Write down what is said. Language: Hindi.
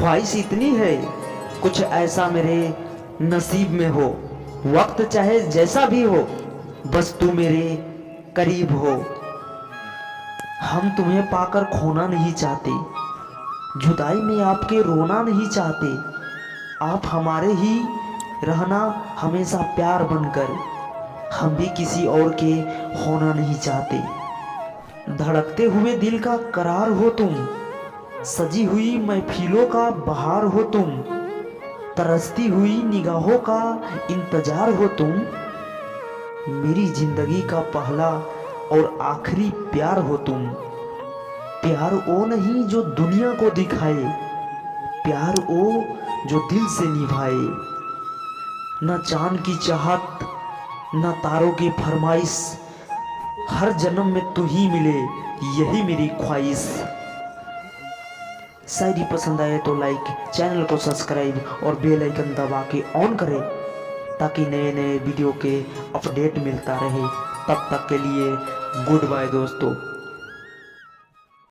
ख्वाहिश इतनी है कुछ ऐसा मेरे नसीब में हो, वक्त चाहे जैसा भी हो, बस तू मेरे करीब हो। हम तुम्हें पाकर खोना नहीं चाहते, जुदाई में आपके रोना नहीं चाहते, आप हमारे ही रहना हमेशा प्यार बनकर, हम भी किसी और के होना नहीं चाहते। धड़कते हुए दिल का करार हो तुम, सजी हुई महफिलों का बहार हो तुम, तरसती हुई निगाहों का इंतजार हो तुम, मेरी जिंदगी का पहला और आखिरी प्यार हो तुम। प्यार वो नहीं जो दुनिया को दिखाए, प्यार वो जो दिल से निभाए। न चांद की चाहत न तारों की फरमाइश, हर जन्म में तू ही मिले यही मेरी ख्वाहिश। शायरी पसंद आए तो लाइक, चैनल को सब्सक्राइब और बेल आइकन दबा के ऑन करें ताकि नए नए वीडियो के अपडेट मिलता रहे। तब तक के लिए गुड बाय दोस्तों।